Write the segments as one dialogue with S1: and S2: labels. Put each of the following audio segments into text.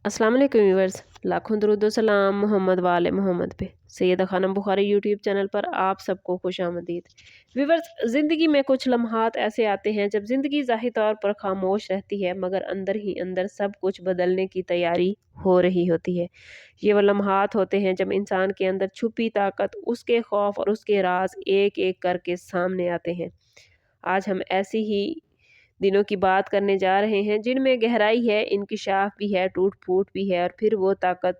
S1: अस्सलाम वालेकुम व्यूअर्स, लाखों दरूद व सलाम मोहम्मद वाले मोहम्मद पे। सैयदा खानम बुखारी यूट्यूब चैनल पर आप सबको खुशामदीद। व्यूअर्स, ज़िंदगी में कुछ लम्हात ऐसे आते हैं जब ज़िंदगी ज़ाहिर तौर पर खामोश रहती है, मगर अंदर ही अंदर सब कुछ बदलने की तैयारी हो रही होती है। ये वो लम्हात होते हैं जब इंसान के अंदर छुपी ताकत, उसके खौफ और उसके राज एक एक करके सामने आते हैं। आज हम ऐसी ही दिनों की बात करने जा रहे हैं जिनमें गहराई है, इंकिशाफ भी है, टूट फूट भी है और फिर वो ताकत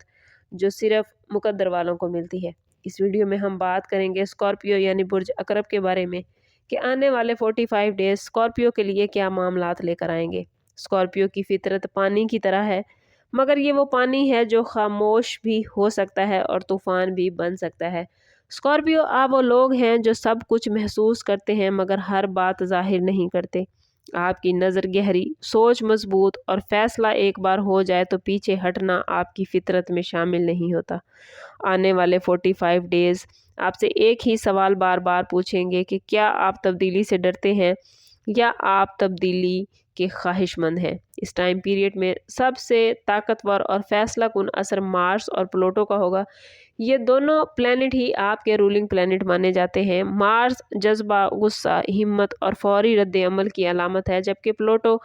S1: जो सिर्फ मुकद्दर वालों को मिलती है। इस वीडियो में हम बात करेंगे स्कॉर्पियो यानी बुर्ज अकरब के बारे में कि आने वाले 45 डेज स्कॉर्पियो के लिए क्या मामलात लेकर आएंगे। स्कॉर्पियो की फितरत पानी की तरह है, मगर ये वो पानी है जो खामोश भी हो सकता है और तूफान भी बन सकता है। स्कॉर्पियो आप वो लोग हैं जो सब कुछ महसूस करते हैं मगर हर बात जाहिर नहीं करते। आपकी नज़र गहरी, सोच मजबूत और फैसला एक बार हो जाए तो पीछे हटना आपकी फितरत में शामिल नहीं होता। आने वाले 45 डेज आपसे एक ही सवाल बार बार पूछेंगे कि क्या आप तब्दीली से डरते हैं या आप तब्दीली के ख्वाहिशमंद हैं। इस टाइम पीरियड में सबसे ताकतवर और फैसला कुन असर मार्स और प्लूटो का होगा। ये दोनों प्लैनेट ही आपके रूलिंग प्लैनेट माने जाते हैं। मार्स जज्बा, गुस्सा, हिम्मत और फौरी रद्द अमल की अलामत है, जबकि प्लूटो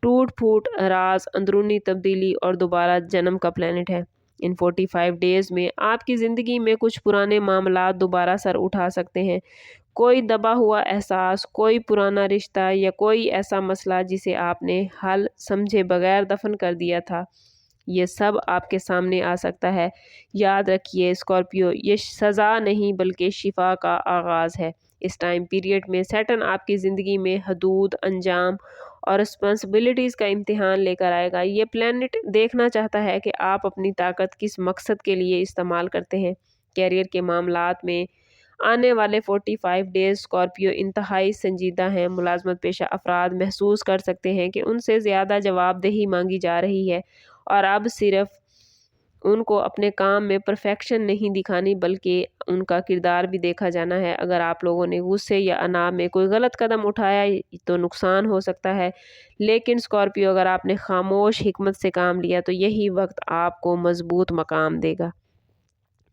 S1: टूट फूट, राज, अंदरूनी तब्दीली और दोबारा जन्म का प्लैनेट है। इन 45 डेज में आपकी ज़िंदगी में कुछ पुराने मामला दोबारा सर उठा सकते हैं। कोई दबा हुआ एहसास, कोई पुराना रिश्ता या कोई ऐसा मसला जिसे आपने हल समझे बगैर दफन कर दिया था, ये सब आपके सामने आ सकता है। याद रखिए स्कॉर्पियो, ये सज़ा नहीं बल्कि शिफा का आगाज़ है। इस टाइम पीरियड में सैटर्न आपकी ज़िंदगी में हदूद, अंजाम और रिस्पॉन्सिबिलिटीज़ का इम्तिहान लेकर आएगा। ये प्लैनेट देखना चाहता है कि आप अपनी ताकत किस मकसद के लिए इस्तेमाल करते हैं। कैरियर के मामलात में आने वाले 45 डेज स्कॉर्पियो इंतहाई संजीदा हैं। मुलाजमत पेशा अफराद महसूस कर सकते हैं कि उनसे ज़्यादा जवाबदेही मांगी जा रही है और अब सिर्फ उनको अपने काम में परफेक्शन नहीं दिखानी बल्कि उनका किरदार भी देखा जाना है। अगर आप लोगों ने गुस्से या अनाप में कोई गलत कदम उठाया तो नुकसान हो सकता है, लेकिन स्कॉर्पियो अगर आपने खामोश हिकमत से काम लिया तो यही वक्त आपको मजबूत मकाम देगा।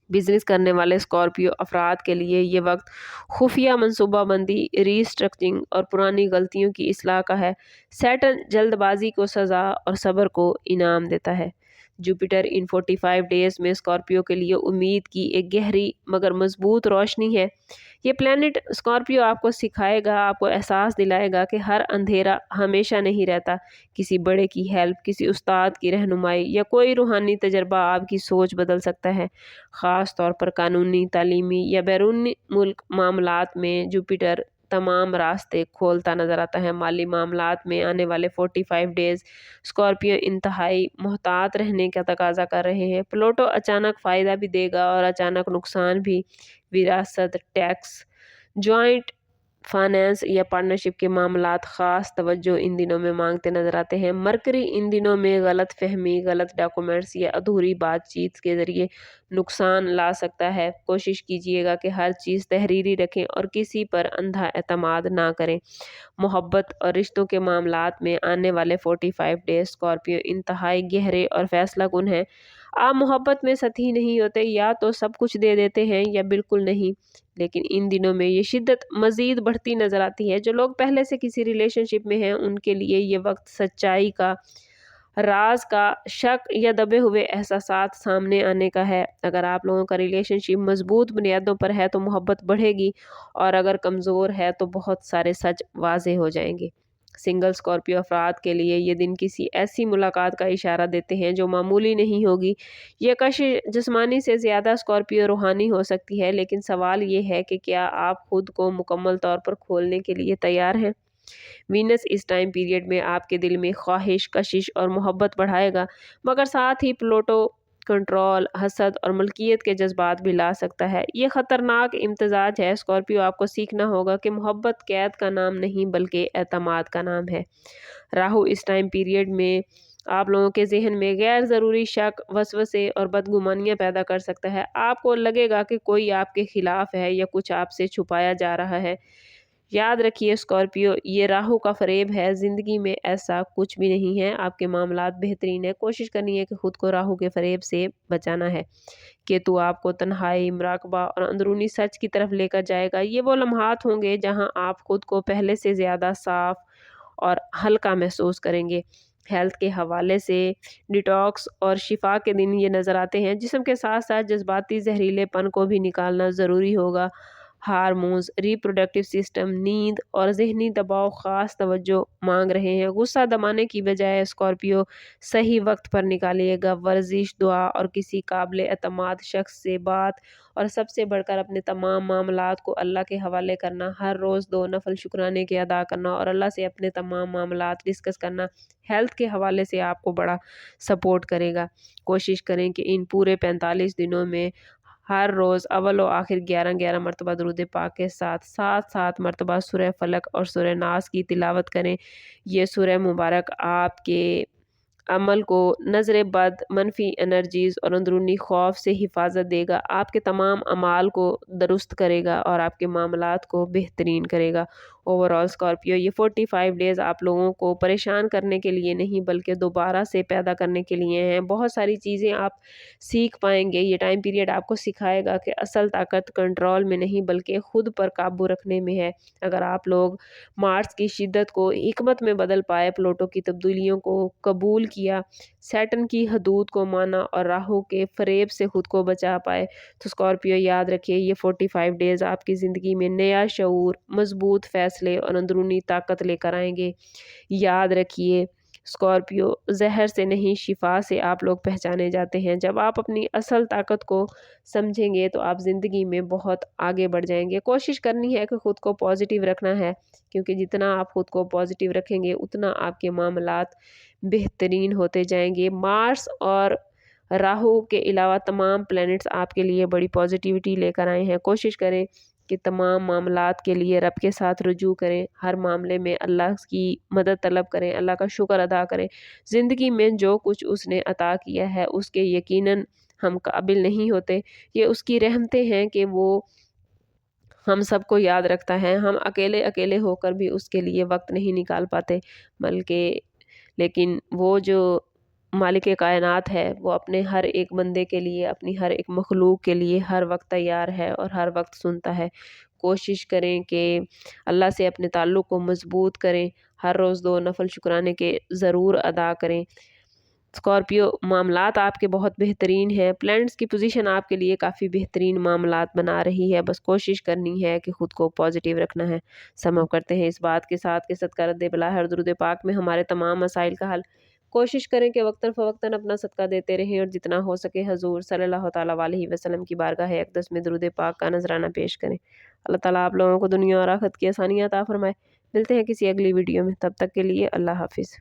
S1: बिजनेस करने वाले स्कॉर्पियो अफराद के लिए ये वक्त खुफिया मनसूबाबंदी, रीस्ट्रक्चरिंग और पुरानी गलतियों की इस्लाह का है। सैटर्न जल्दबाजी को सज़ा और सब्र को इनाम देता है। जुपिटर इन 45 डेज में स्कॉर्पियो के लिए उम्मीद की एक गहरी मगर मजबूत रोशनी है। ये प्लैनेट स्कॉर्पियो आपको सिखाएगा, आपको एहसास दिलाएगा कि हर अंधेरा हमेशा नहीं रहता। किसी बड़े की हेल्प, किसी उस्ताद की रहनुमाई या कोई रूहानी तजर्बा आपकी सोच बदल सकता है। ख़ास तौर पर कानूनी, तालीमी या बैरूनी मुल्क मामलात में जुपिटर तमाम रास्ते खोलता नज़र आता है। माली मामलात में आने वाले 45 डेज़ स्कॉर्पियो इंतहाई मोहतात रहने का तकाजा कर रहे हैं। प्लूटो अचानक फ़ायदा भी देगा और अचानक नुकसान भी। विरासत, टैक्स, जॉइंट फाइनेंस या पार्टनरशिप के मामलात ख़ास तवज्जो इन दिनों में मांगते नजर आते हैं। मरकरी इन दिनों में गलत फहमी, गलत डॉक्यूमेंट्स या अधूरी बातचीत के ज़रिए नुकसान ला सकता है। कोशिश कीजिएगा कि हर चीज़ तहरीरी रखें और किसी पर अंधा एतमाद ना करें। मोहब्बत और रिश्तों के मामलात में आने वाले 45 डेज स्कॉर्पियो इंतहाई गहरे और फैसला कुन है। आप मोहब्बत में सतही नहीं होते, या तो सब कुछ दे देते हैं या बिल्कुल नहीं। लेकिन इन दिनों में ये शिद्दत मज़ीद बढ़ती नज़र आती है। जो लोग पहले से किसी रिलेशनशिप में हैं उनके लिए ये वक्त सच्चाई का, राज का, शक या दबे हुए एहसासात सामने आने का है। अगर आप लोगों का रिलेशनशिप मजबूत बुनियादों पर है तो मोहब्बत बढ़ेगी, और अगर कमज़ोर है तो बहुत सारे सच वाज़ेह हो जाएंगे। सिंगल स्कॉर्पियो अफराद के लिए ये दिन किसी ऐसी मुलाकात का इशारा देते हैं जो मामूली नहीं होगी। ये कशिश जिस्मानी से ज़्यादा स्कॉर्पियो रूहानी हो सकती है, लेकिन सवाल ये है कि क्या आप खुद को मुकम्मल तौर पर खोलने के लिए तैयार हैं। वीनस इस टाइम पीरियड में आपके दिल में ख्वाहिश, कशिश और मोहब्बत बढ़ाएगा, मगर साथ ही प्लूटो कंट्रोल, हसद और मलकियत के जज्बात भी ला सकता है। ये ख़तरनाक इम्तजाज है। स्कॉर्पियो आपको सीखना होगा कि मोहब्बत कैद का नाम नहीं बल्कि एतमाद का नाम है। राहु इस टाइम पीरियड में आप लोगों के जहन में गैर ज़रूरी शक, वसवसे और बदगुमानियाँ पैदा कर सकता है। आपको लगेगा कि कोई आपके खिलाफ है या कुछ आपसे छुपाया जा रहा है, याद रखिए स्कॉर्पियो, ये राहु का फरेब है, ज़िंदगी में ऐसा कुछ भी नहीं है। आपके मामलात बेहतरीन है, कोशिश करनी है कि खुद को राहु के फरेब से बचाना है। केतु आपको तन्हाई, मुराकबा और अंदरूनी सच की तरफ लेकर जाएगा। ये वो लम्हात होंगे जहां आप खुद को पहले से ज़्यादा साफ और हल्का महसूस करेंगे। हेल्थ के हवाले से डिटॉक्स और शिफा के दिन ये नज़र आते हैं। जिस्म के साथ साथ जज्बाती जहरीलेपन को भी निकालना ज़रूरी होगा। हार्मोन्स, रिप्रोडक्टिव सिस्टम, नींद और ज़हनी दबाव ख़ास तवज्जो मांग रहे हैं। गुस्सा दबाने की बजाय स्कॉर्पियो सही वक्त पर निकालिएगा। वर्जिश, दुआ और किसी काबिल एतमाद शख्स से बात, और सबसे बढ़कर अपने तमाम मामलात को अल्लाह के हवाले करना। हर रोज़ 2 नफल शुक्राने के अदा करना और अल्लाह से अपने तमाम मामलात डिस्कस करना हेल्थ के हवाले से आपको बड़ा सपोर्ट करेगा। कोशिश करें कि इन पूरे 45 दिनों में हर रोज़ अव्वल व आखिर 11-11 मरतबा दुरूद पाक के साथ 7-7 मरतबा सूरह फलक और सूरह नास की तिलावत करें। ये सूरह मुबारक आपके अमल को नज़र बद, मनफी एनर्जीज़ और अंदरूनी खौफ से हिफाजत देगा। आपके तमाम अमाल को दुरुस्त करेगा और आपके मामलात को बेहतरीन करेगा। ओवरऑल स्कॉर्पियो, ये 45 डेज़ आप लोगों को परेशान करने के लिए नहीं बल्कि दोबारा से पैदा करने के लिए हैं। बहुत सारी चीज़ें आप सीख पाएंगे। ये टाइम पीरियड आपको सिखाएगा कि असल ताकत कंट्रोल में नहीं बल्कि खुद पर काबू रखने में है। अगर आप लोग मार्स की शिद्दत को हिकमत में बदल पाए, प्लूटो की तब्दीलियों को कबूल किया, सैटर्न की हदूद को माना और राहु के फरेब से खुद को बचा पाए, तो स्कॉर्पियो याद रखिए ये 45 डेज़ आपकी ज़िंदगी में नया शऊर, मजबूत फैसले और अंदरूनी ताकत लेकर आएंगे। याद रखिए स्कॉर्पियो, जहर से नहीं शिफा से आप लोग पहचाने जाते हैं। जब आप अपनी असल ताकत को समझेंगे तो आप ज़िंदगी में बहुत आगे बढ़ जाएंगे। कोशिश करनी है कि ख़ुद को पॉजिटिव रखना है, क्योंकि जितना आप ख़ुद को पॉजिटिव रखेंगे उतना आपके मामलात बेहतरीन होते जाएंगे। मार्स और राहु के अलावा तमाम प्लैनेट्स आपके लिए बड़ी पॉजिटिविटी लेकर आए हैं। कोशिश करें कि तमाम मामलात के लिए रब के साथ रुजू करें। हर मामले में अल्लाह की मदद तलब करें, अल्लाह का शुक्र अदा करें। ज़िंदगी में जो कुछ उसने अता किया है उसके यकीनन हम काबिल नहीं होते। ये उसकी रहमतें हैं कि वो हम सबको याद रखता है। हम अकेले अकेले होकर भी उसके लिए वक्त नहीं निकाल पाते, बल्कि लेकिन वो जो मालिक कायनात है वो अपने हर एक बंदे के लिए, अपनी हर एक मखलूक के लिए हर वक्त तैयार है और हर वक्त सुनता है। कोशिश करें कि अल्लाह से अपने ताल्लुक़ को मज़बूत करें। हर रोज़ 2 नफल शुक्राने के ज़रूर अदा करें। स्कॉर्पियो, मामलात आपके बहुत बेहतरीन हैं। प्लैनेट्स की पोजीशन आपके लिए काफ़ी बेहतरीन मामलात बना रही है। बस कोशिश करनी है कि ख़ुद को पॉजिटिव रखना है। समाप्त करते हैं इस बात के साथ कि सदका रद्द बला हर दुरूद पाक में हमारे तमाम मसाइल का हल। कोशिश करें कि वक्तन फ़वक्तन अपना सदका देते रहें और जितना हो सके हजूर सल्लल्लाहु ताला अलैहि वसल्लम की बारगाह अक़दस में दुरूद पाक का नजराना पेश करें। अल्लाह ताला आप लोगों को दुनिया और आखिरत की आसानियाँ अता फरमाए। मिलते हैं किसी अगली वीडियो में, तब तक के लिए अल्लाह हाफिज़।